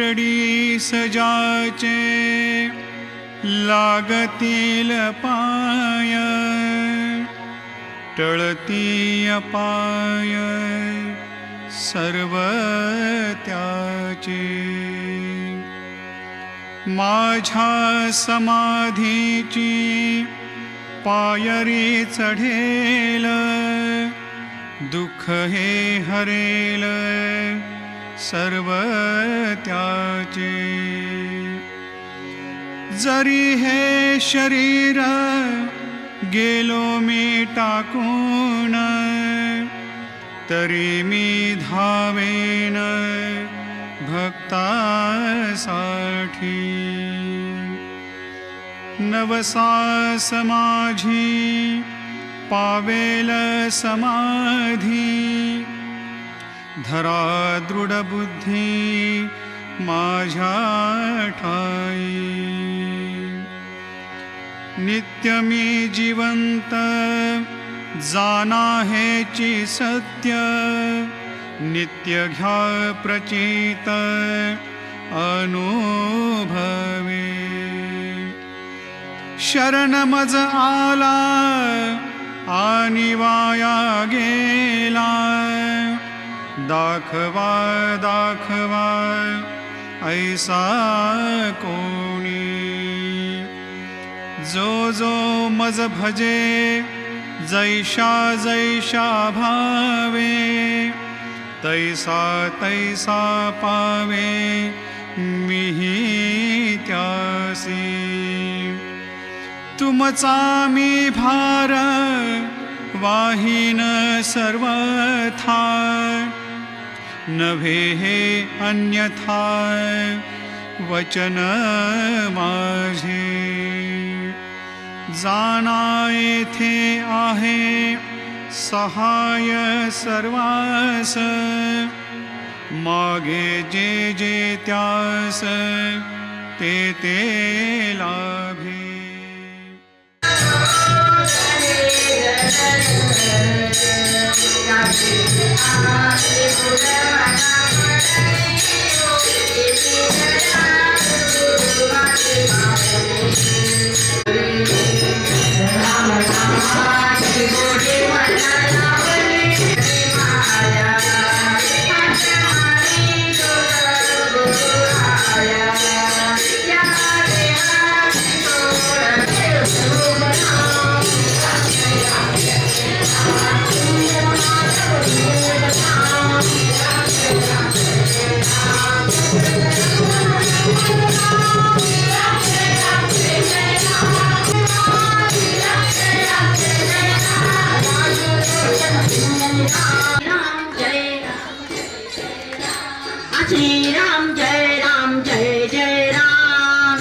शिरडी सजाचे लागतील पाय, टळती अपाय सर्व त्याचे। माझ्या समाधीची पायरी चढेल, दुःख हे हरेल सर्व त्याचे। जरी हे शरीर गेलो मी टाकून, तरी मी धावेन भक्तासाठी। नवसास माझी पावेल समाधी, धरा दृढ बुद्धी माझ्या ठाई। नित्य मी जिवंत जाना हेची सत्य, नित्य घ्या प्रचित अनुभवे। शरण मज आला आणि वाया गेला, दाखवा दाखवा ऐसा कोणी। जो जो मज भजे जैशा जैशा भावे, तैसा तैसा पावे मिही त्यासी। तुमचा मी भार वाहीन सर्वथा, नव्हे हे अन्यथा वचन माझे। जाना येथे आहे सहाय सर्वास, मागे जे जे त्यास ते ते लाभे। श्री राम जय राम जय जय राम,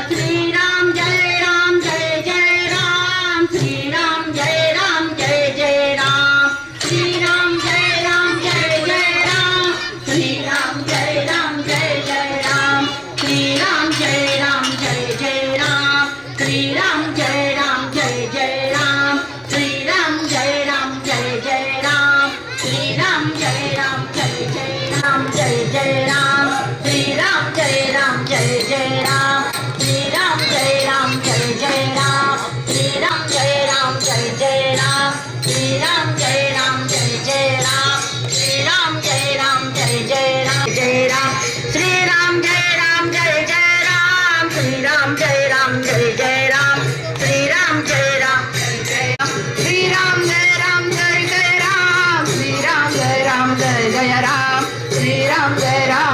श्री राम जय राम जय जय राम, श्री राम जय राम जय जय राम, श्री राम जय राम जय जय राम, श्री राम जय राम जय जय राम, श्री राम जय राम जय जय राम, श्री राम जय राम जय जय राम, श्री राम जय राम जय जय राम, श्री राम जय राम जय जय राम जय जय राम, श्री राम जय राम जय जय राम, श्री राम जय राम जय जय राम, श्री राम जय राम जय जय राम, श्री राम जय राम जय जय राम, श्री राम जय राम जय जय राम जय राम, श्री राम जय राम जय जय राम, श्री राम जय राम जय जय राम, श्री राम जय राम जय जय राम, श्री राम जय राम जय जय राम, श्री राम जय राम जय जय राम, श्री राम जय राम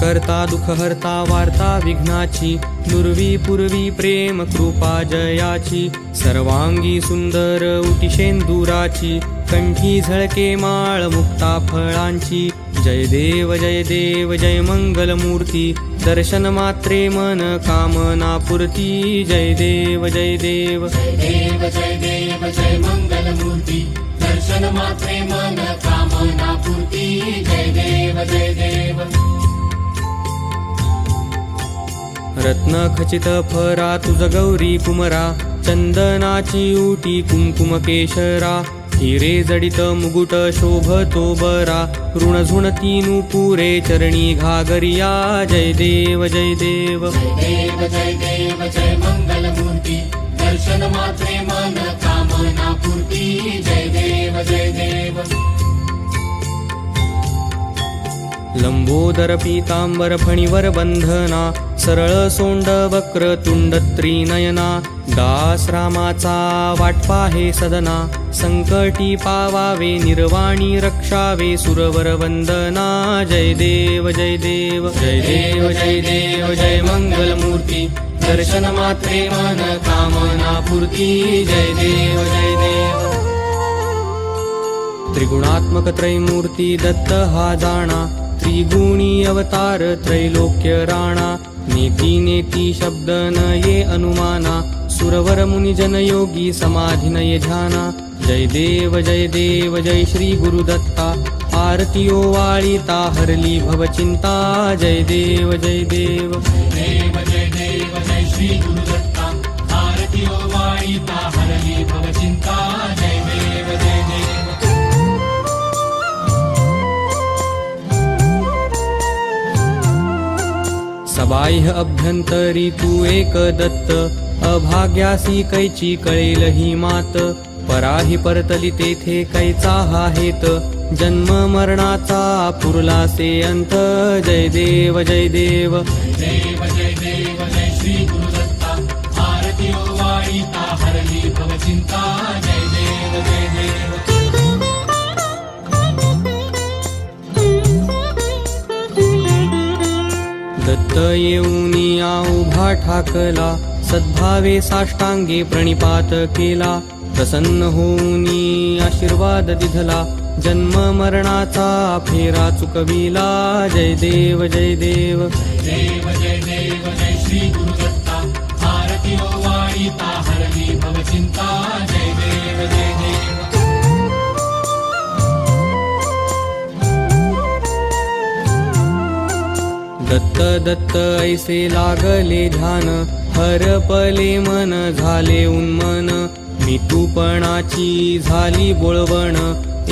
करता दुःख हरता वार्ता विघ्नाची दुर्वी पूर्वी प्रेम कृपा जयाची सर्वांगी सुंदर उटिशेंदुराची कंठी झळके माळ मुक्ता फळांची जय देव जय मंगलमूर्ती दर्शन मात्रे मन कामना पूर्ती जय देव जय देव जय मंगलमूर्ती दर्शन मात्रे मन कामना पूर्ती जय देव रत्न खचित फरा तुझ गौरी कुमरा चंदनाची उटी कुंकुम केशरा हिरे जडित मुकुट शोभतो बरा ऋण झुणती नुपुरे चरणी घागरिया जय देव जय देव जय मंगलमूर्ती दर्शन मात्रे मन कामना पूर्ती जय देव लंबोदर पीतांबर फणीवर बंधना सरळ सोंड वक्र तुंड त्रिनयना दास रामाचा वाटपा हे सदना संकटी पावावे निर्वाणी रक्षावे सुरवर वंदना जय देव जय मंगलमूर्ती दर्शन मात्रे मन कामना पूर्ती जय देव त्रिगुणात्मक त्रैमूर्ती दत्त हा जाणा त्रिगुणी अवतार त्रैलोक्य राणा नेती नेती शब्द न ये अनुमाना सुरवर मुनिजन योगी समाधी नये ध्याना जय देव जय श्री गुरुदत्ता आरती ओवाळीता हरली भवचिंता जय देव जय श्री गुरुदत्ता आरती ओवाळीता हरली भवचिंता जय देव सबाह्य अभ्यंतरी तू एक दत्त अभाग्यासी कैची कळेल ही मात पराही परतली तेथे कैचा हा हेत जन्म मरणाचा पुरलासे अंत जय देव जय श्री गुरुदत्ता आरती ओवाळीता हरली भवचिंता जय देव दत्त येऊनिया उभा ठाकला सद्भावे साष्टांगे प्रणिपात केला प्रसन्न होऊनी आशीर्वाद दिधला जन्म मरणाचा फेरा चुकविला जय देव जय श्री गुरुदत्ता आरती ओवाळीता हरली भवचिंता जय देव दत्त ऐसे लागले ध्यान हरपले मन झाले उन्मन मितूपणाची झाली बोळवण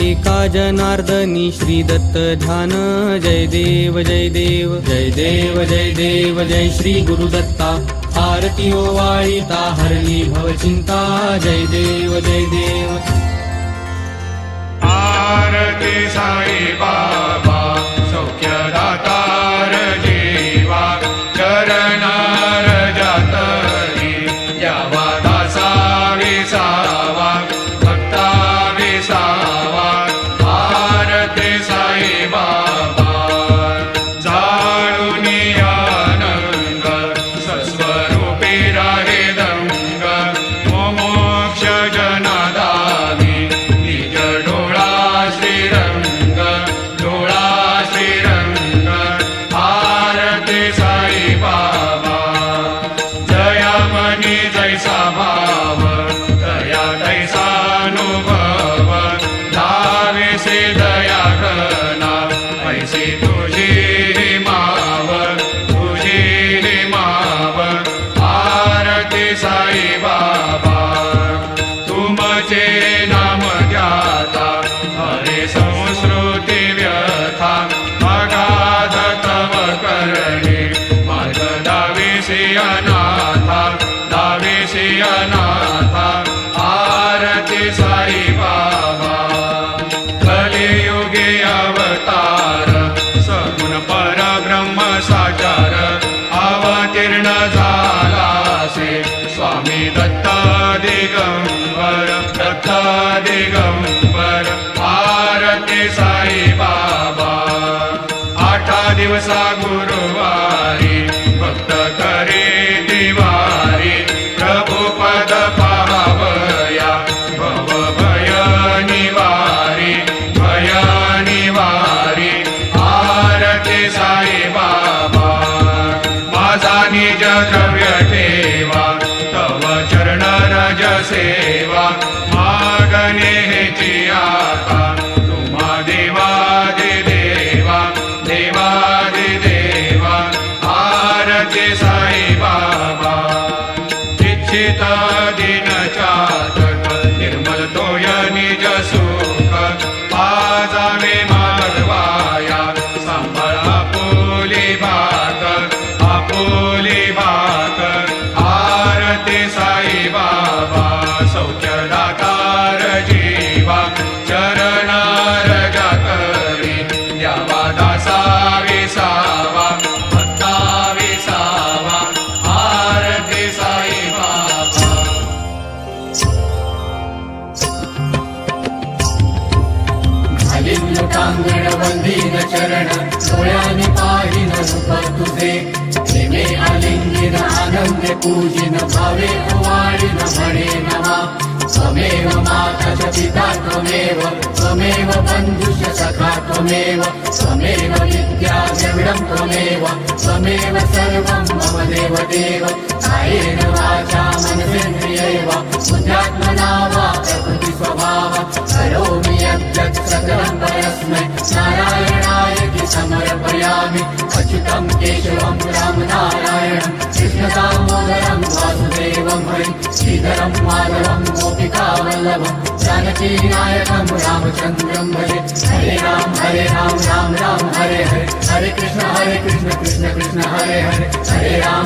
एका जनार्दनी श्री दत्त ध्यान जय देव जय श्री गुरुदत्ता आरती ओवाळीता हरली भवचिंता जय देव आरती साई बाबा सौख्यदातार जीवा चरणार जातरी यावा दासा विसावा भक्ता विसावा आरती साई बाबा जाळूनी आनंद सस्वरूपी राहे दंग मोक्ष जनादानी निज डोळा श्रीरंग आरती साई बाबा जयामणी जैसा भाव दया तैसानुभव धावेसे दया घना ऐसी तुझी माव आरती साई बाबा तुमचे नाम घ्याता हरे संस्कृती व्यथा अगाध तव करणे मार्ग दावेशी अनाथा आरती साई बाबा कलियुग दत्ता दिगंबर दत्ता दिगंबर आरती साई बाबा आठा दिवसा गुरुवारी भक्त करे दिवारी प्रभु पद पावया भव भय निवारी आरती साई बाबा माझा निज द्रव्य ठेवा तव चरण रज सेवा मागणे हेची आता तुम्हा देवादिदेवा देवादिदेवा आरती साई बाबा इच्छित दिन चातक निर्मल तोय निज सुख पाजावे माधवाया सांभाळा आपुली भाक आरती साई बाबा सौख्यदातार जीवा चरणा रजा करी द्यावा दासा विसावा भक्ता विसावा आरती साई बाबा लोटांगण वंदीन चरण डोळ्याने पाहिन रूप तुझे प्रेमे आलिंगिन आनंदे पूजिन भावे ओवाळीन म्हणे नमा त्वमेव माता च पिता त्वमेव बन्धुश्च सखा त्वमेव विद्या द्रविडं त्वमेव सर्वं मम देव कायेन वाचा मनसेन्द्रियैव बुद्ध्यात्मना वा प्रकृति स्वभाव करोमि यद्यत् सकलं परस्मै नारायणाय समर्पयामि अच्युतं केशवं रामनारायणं कृष्णदामोदरं वासुदेवं हरिं श्रीधरं माधवं गोपिकावल्लभं जानकीनायकं रामचन्द्रं भजे हरे राम राम राम हरे हरे हरे कृष्ण कृष्ण कृष्ण हरे हरे हरे राम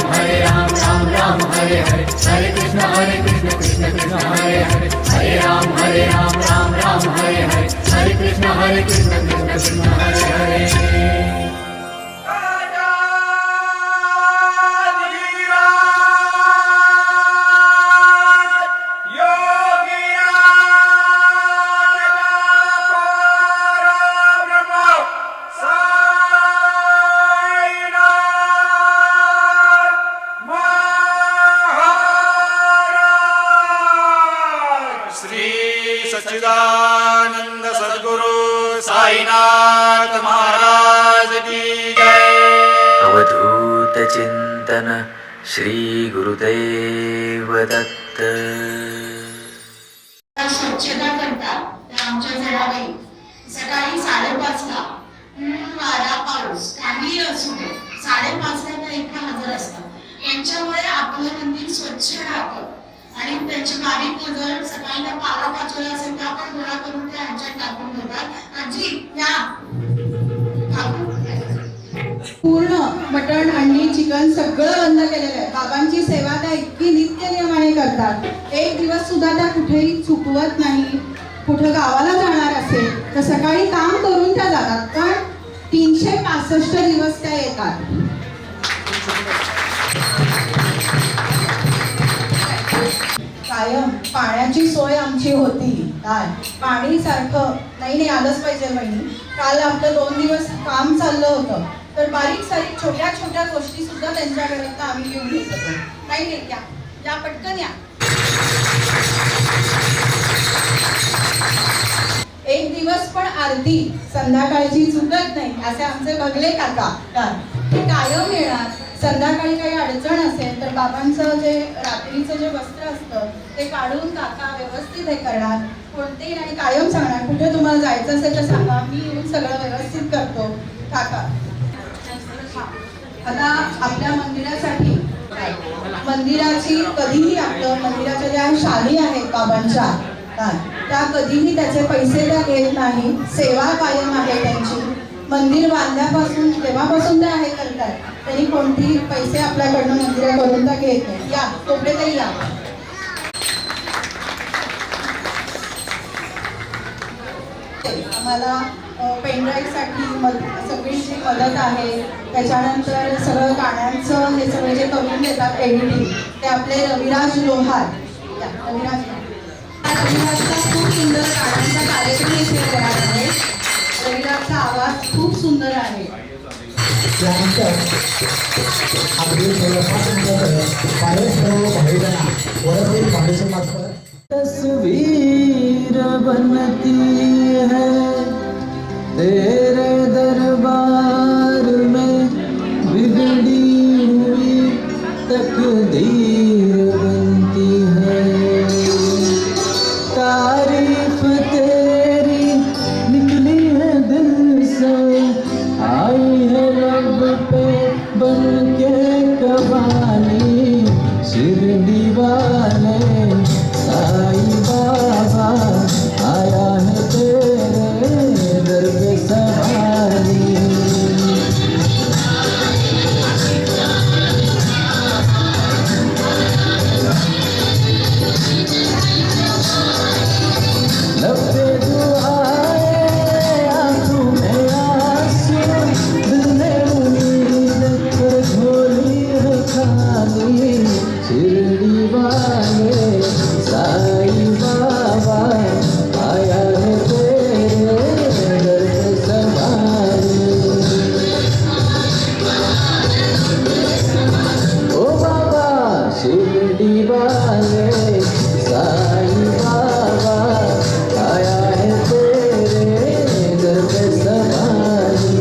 राम हरे हरे हरे कृष्ण कृष्ण हरे हरे हरे राम राम हरे हरे हरे कृष्ण कृष्ण हरे हरे सच्चिदानंद सद्गुरु साईनाथ महाराज की जय। अवधूत चिंतन श्री गुरुदेव दत्त। स्वच्छता करतात त्या आमच्या जनाबाई सकाळी 5:30ला वारा पाऊस काही असू दे 5:30ला तर इथे हजर असतात। यांच्यामुळे आपलं मंदिर स्वच्छ राहतं आणि त्यांचे बारीक नजर सकाळी पाला पाचवला असेल तर आपण गोळा करून ते ह्यांच्यात टाकून देतात। आजी या पूर्ण मटण अंडी चिकन सगळं बंद केलेलं आहे। बाबांची सेवा त्या इतकी नित्य नियमाने करतात। एक दिवस सुद्धा त्या कुठेही चुकवत नाही। कुठं गावाला जाणार असेल तर सकाळी काम करून त्या जातात, पण 365 दिवस त्या येतात। कायम पाण्याची सोय आमची होती। काय पाणी सारखं नाही आलंच पाहिजे बहिणी। काल आपलं 2 दिवस काम चाललं होतं तर बारीक सारीक छोट्या छोट्या गोष्टी सुद्धा त्यांच्याकडे आम्ही घेऊन येत होतो। नाही या पटकन या। एक दिवस पण आरती संध्याकाळची चुकत नाही असे आमचे बघले काका ते कायम येणार। संध्याकाळी काही अडचण असेल तर बाबांचं जे रात्रीचं जे वस्त्र असतं ते काढून काका व्यवस्थित हे करणार। कोणतेही नाही कायम सांगणार कुठे तुम्हाला जायचं असेल तर सांगा, मी येऊन सगळं व्यवस्थित करतो काका। आता आपल्या मंदिरासाठी मंदिराची कधीही आपलं मंदिराच्या ज्या शाली आहेत बाबांच्या त्या कधीही त्याचे पैसे त्या घेत नाही। सेवा कायम आहे त्यांची। मंदिर बांधल्यापासून तेव्हापासून त्या हे करतात, त्यांनी कोणतेही पैसे आपल्याकडनं मंदिराकडून त्या घेत नाही। या कोपडे तरी या। आम्हाला पेनड्राईव्हसाठी सगळी जी मदत आहे, त्याच्यानंतर सगळं गाण्यांचं हे सगळे जे करून देतात एडिटिंग, ते आपले रविराज लोहार. रविराजचा खूप सुंदर गाण्यांचा कार्यक्रम इथे होणार आहे. रविराजचा आवाज खूप सुंदर आहे. त्यानंतर आपली तस्वीर बनती है तेरे दरबार में, बिगड़ी हुई तकदीर बनती है. तारीफ तेरी निकली है दिल से, आई है लब पे बन के कवाली. शिरडी वाले साईं बाबा आया है तेरे दर पे सवारी. लबे दुआएं आंखों में आंसू, दिल में उम्मीद कर झोली है खाली. शिरडी वाले साईं बाबा आया है तेरे दर पे सवारी. ओ बाबा शिरडी वाले साईं बाबा आया है तेरे दर पे सवारी.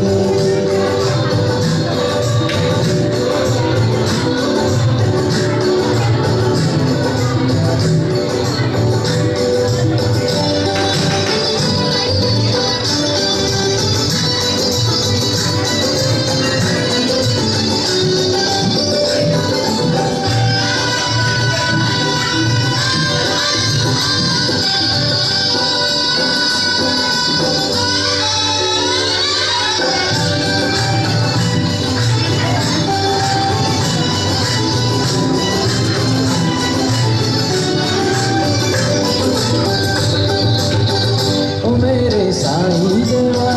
ओ मेरे साईं देवा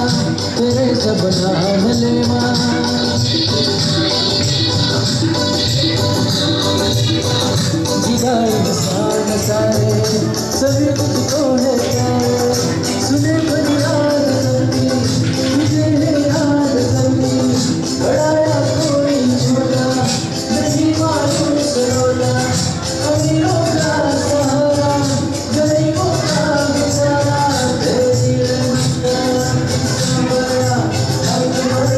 तेरे सब नाम लेवा. जिगाए इंसान सारे सभी तुझको है प्यारे. सुने फरियाद करनी तुझे है याद करनी. बड़ाया कोई छोटा नहीं मालूम सरोला. अमीरों का सहारा गरीबों का बेचारा. तेरी रहमत का संवरा हर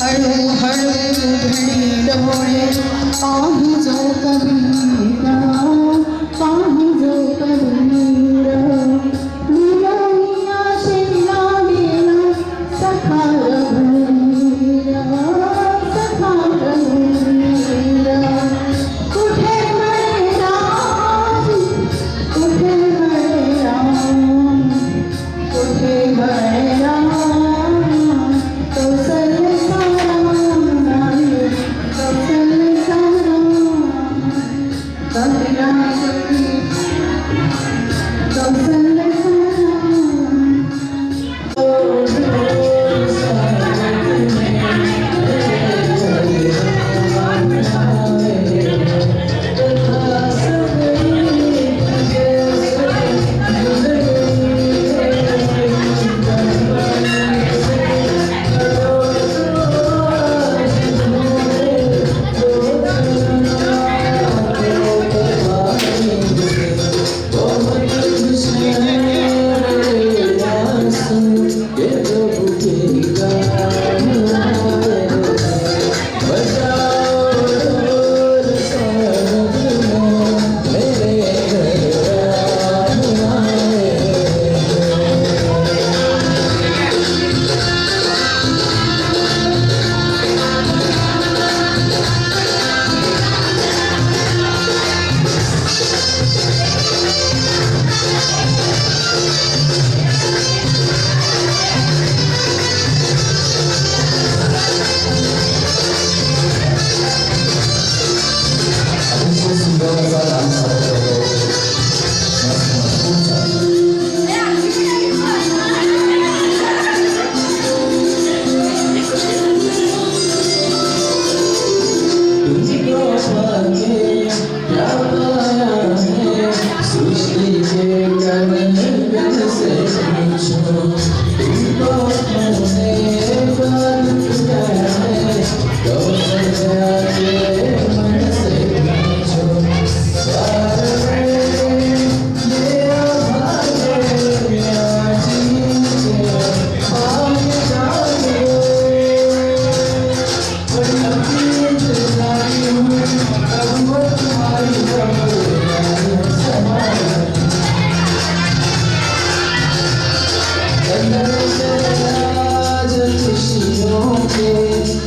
हळू हळू घडी डोळे पाहू जो कबीरा पाहू जो कबीरा निराशे लागेला सखा रघुवीरा सखा रघुवीरा कुठे म्हणे राम कुठे म्हणे राम कुठे म्हणे राम कौशल्य राम कौशल्य राम खुशियों के